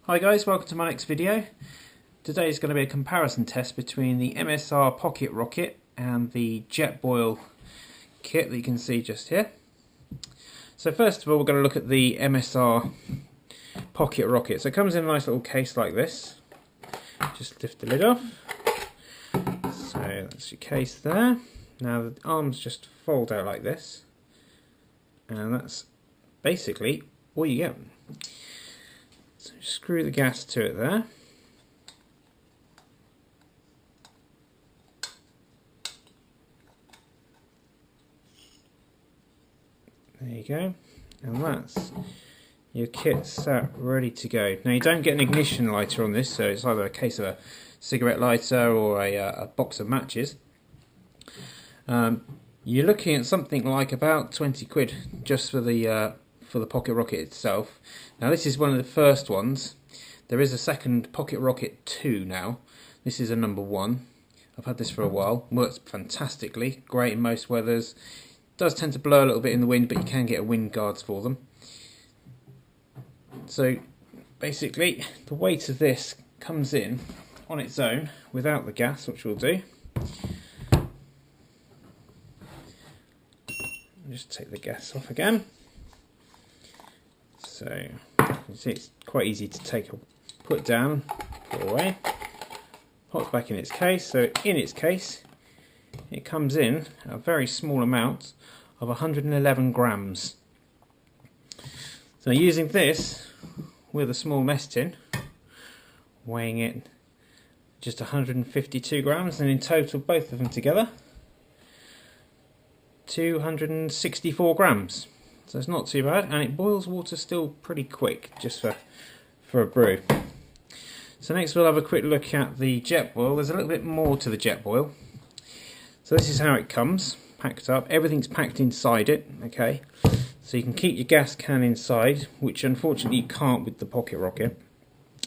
Hi guys, welcome to my next video. Today is going to be a comparison test between the MSR Pocket Rocket and the Jetboil kit that you can see just here. So first of all, we're going to look at the MSR Pocket Rocket. So it comes in a nice little case like this. Just lift the lid off. So that's your case there. Now the arms just fold out like this, and that's basically all you get. So screw the gas to it there. There you go. And that's your kit sat ready to go. Now you don't get an ignition lighter on this, so it's either a case of a cigarette lighter or a box of matches. You're looking at something like about 20 quid just for the Pocket Rocket itself. Now this is one of the first ones. There is a second Pocket Rocket 2 now. This is a number 1. I've had this for a while. Works fantastically. Great in most weathers. Does tend to blow a little bit in the wind, but you can get wind guards for them. So basically the weight of this comes in on its own without the gas, which we'll do. Just take the gas off again. So you see it's quite easy to put down, put away, pops back in its case. So in its case it comes in a very small amount of 111 grams. So using this with a small mess tin, weighing it just 152 grams, and in total both of them together 264 grams. So it's not too bad, and it boils water still pretty quick just for a brew. So next we'll have a quick look at the Jetboil. There's a little bit more to the Jetboil. So this is how it comes, packed up. Everything's packed inside it, okay? So you can keep your gas can inside, which unfortunately you can't with the Pocket Rocket.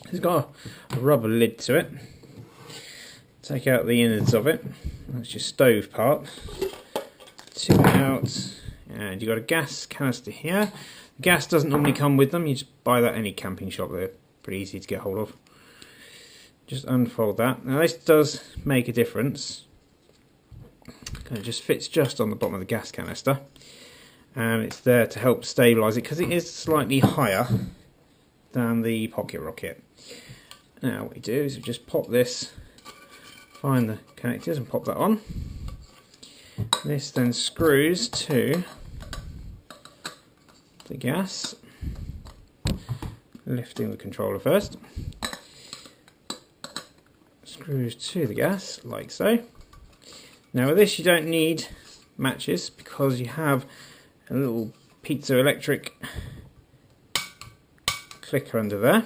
It's got a rubber lid to it. Take out the innards of it. That's your stove part. Tip it out. And you've got a gas canister here. The gas doesn't normally come with them. You just buy that at any camping shop. They're pretty easy to get hold of. Just unfold that. Now this does make a difference. It just fits just on the bottom of the gas canister. And it's there to help stabilise it because it is slightly higher than the Pocket Rocket. Now what we do is we just pop this, find the connectors and pop that on. This then screws to the gas, lifting the controller first, screws to the gas like so. Now with this you don't need matches because you have a little piezoelectric clicker under there.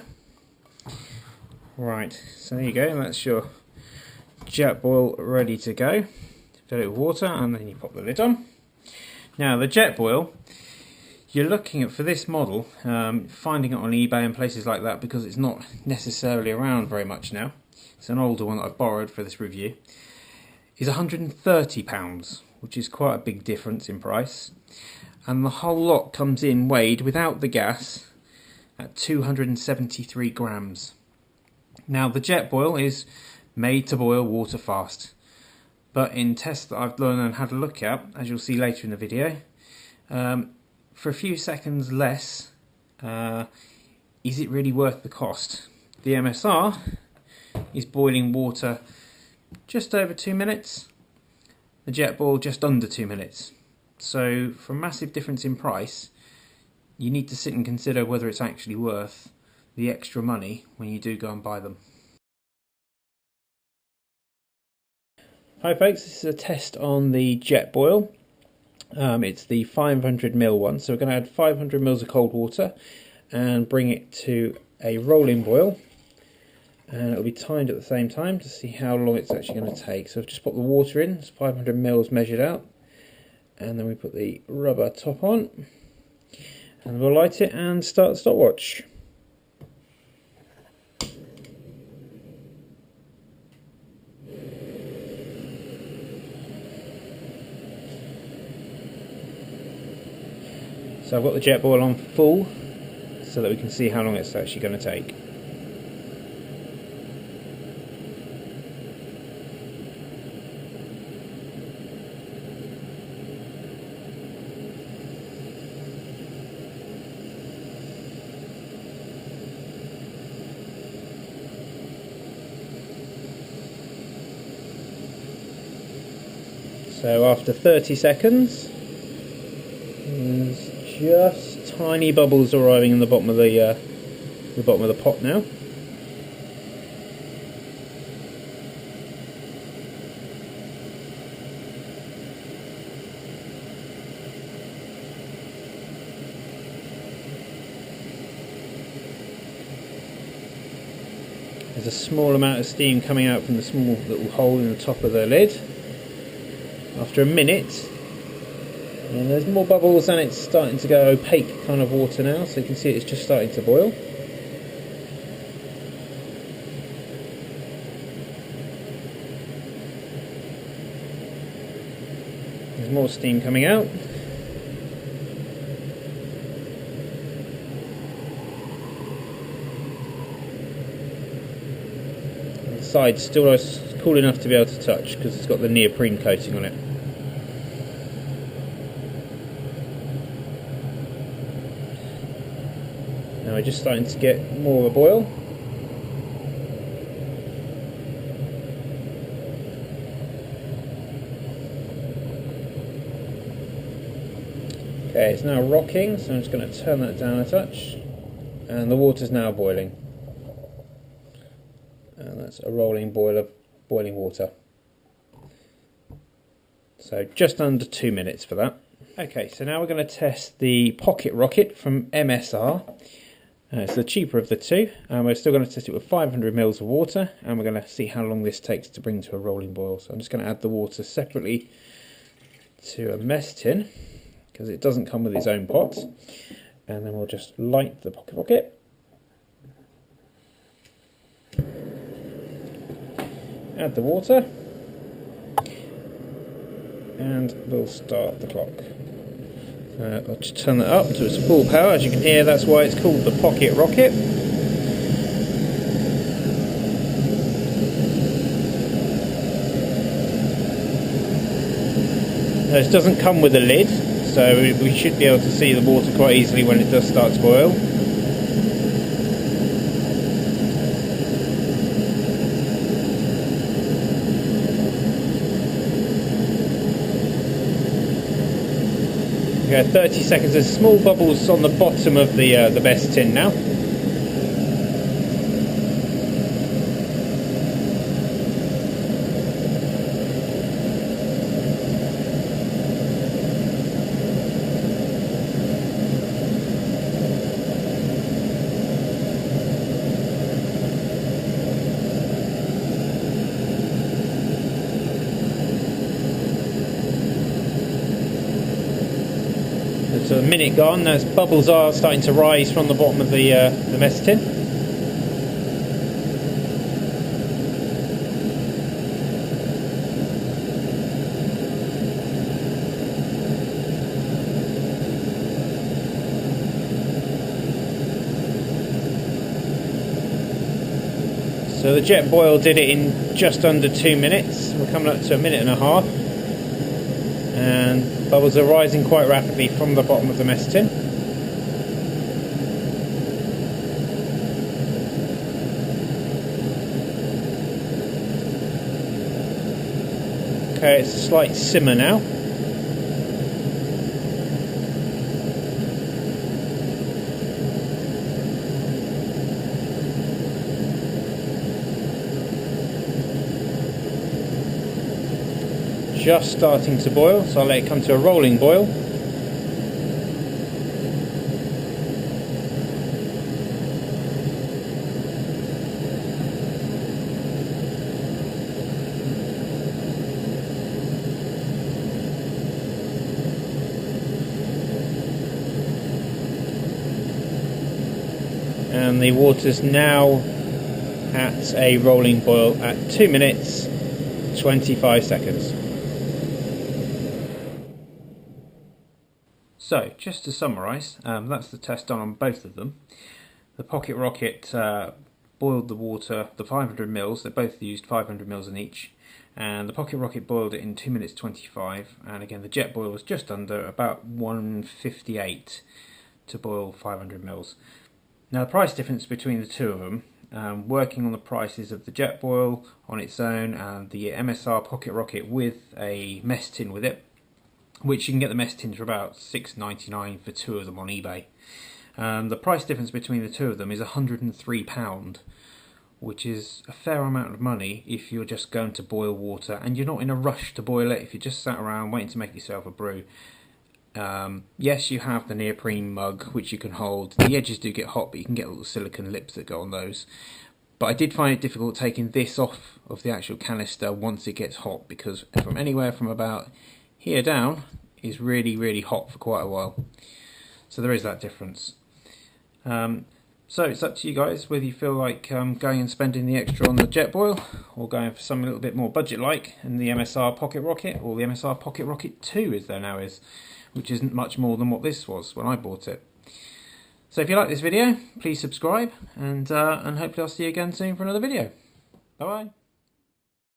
Right, so there you go, that's your Jetboil ready to go. Fill it with water and then you pop the lid on. Now the Jetboil, you're looking at, for this model, finding it on eBay and places like that because it's not necessarily around very much now. It's an older one that I've borrowed for this review. Is £130, which is quite a big difference in price. And the whole lot comes in weighed without the gas at 273 grams. Now the Jetboil is made to boil water fast. But in tests that I've learned and had a look at, as you'll see later in the video, for a few seconds less, is it really worth the cost? The MSR is boiling water just over 2 minutes, the Jetboil just under 2 minutes. So for a massive difference in price, you need to sit and consider whether it's actually worth the extra money when you do go and buy them. Hi folks, this is a test on the Jetboil. It's the 500ml one, so we're going to add 500ml of cold water and bring it to a rolling boil, and it'll be timed at the same time to see how long it's actually going to take. So I've just put the water in, it's 500ml measured out, and then we put the rubber top on, and we'll light it and start the stopwatch. So I've got the Jetboil on full so that we can see how long it's actually going to take. So after 30 seconds, there's just tiny bubbles arriving in the bottom of the pot now. There's a small amount of steam coming out from the small little hole in the top of the lid. After a minute, and there's more bubbles and it's starting to go opaque kind of water now, so you can see it's just starting to boil. There's more steam coming out. The side's still cool enough to be able to touch because it's got the neoprene coating on it. Now we're just starting to get more of a boil. Okay, it's now rocking, so I'm just going to turn that down a touch, and the water's now boiling. And that's a rolling boil of boiling water. So just under 2 minutes for that. Okay, so now we're going to test the Pocket Rocket from MSR. It's the cheaper of the two, and we're still going to test it with 500 ml of water, and we're going to see how long this takes to bring to a rolling boil. So I'm just going to add the water separately to a mess tin, because it doesn't come with its own pot. And then we'll just light the Pocket Rocket. Add the water, and we'll start the clock. I'll just turn that up to its full power. As you can hear, that's why it's called the Pocket Rocket. This doesn't come with a lid, so we should be able to see the water quite easily when it does start to boil. Okay, 30 seconds. There's small bubbles on the bottom of the best tin now. So a minute gone, those bubbles are starting to rise from the bottom of the mess tin. So the Jetboil did it in just under 2 minutes. We're coming up to a minute and a half. And bubbles are rising quite rapidly from the bottom of the mess tin. Okay, it's a slight simmer now. Just starting to boil, so I'll let it come to a rolling boil. And the water's now at a rolling boil at 2 minutes 25 seconds. So, just to summarise, that's the test done on both of them. The Pocket Rocket boiled the water, the 500 ml, they both used 500 ml in each, and the Pocket Rocket boiled it in 2 minutes 25, and again the Jetboil was just under, about 1:58 to boil 500 ml. Now the price difference between the two of them working on the prices of the Jetboil on its own and the MSR Pocket Rocket with a mess tin with it, which you can get the mess tins for about £6.99 for 2 of them on eBay. The price difference between the 2 of them is £103, which is a fair amount of money if you're just going to boil water and you're not in a rush to boil it. If you just sat around waiting to make yourself a brew, yes, you have the neoprene mug which you can hold. The edges do get hot, but you can get little silicone lips that go on those. But I did find it difficult taking this off of the actual canister once it gets hot, because from anywhere from about here down is really hot for quite a while. So there is that difference. So it's up to you guys whether you feel like going and spending the extra on the Jetboil, or going for something a little bit more budget-like in the MSR Pocket Rocket, or the MSR Pocket Rocket 2 as there now is, which isn't much more than what this was when I bought it. So if you like this video, please subscribe, and hopefully I'll see you again soon for another video. Bye bye.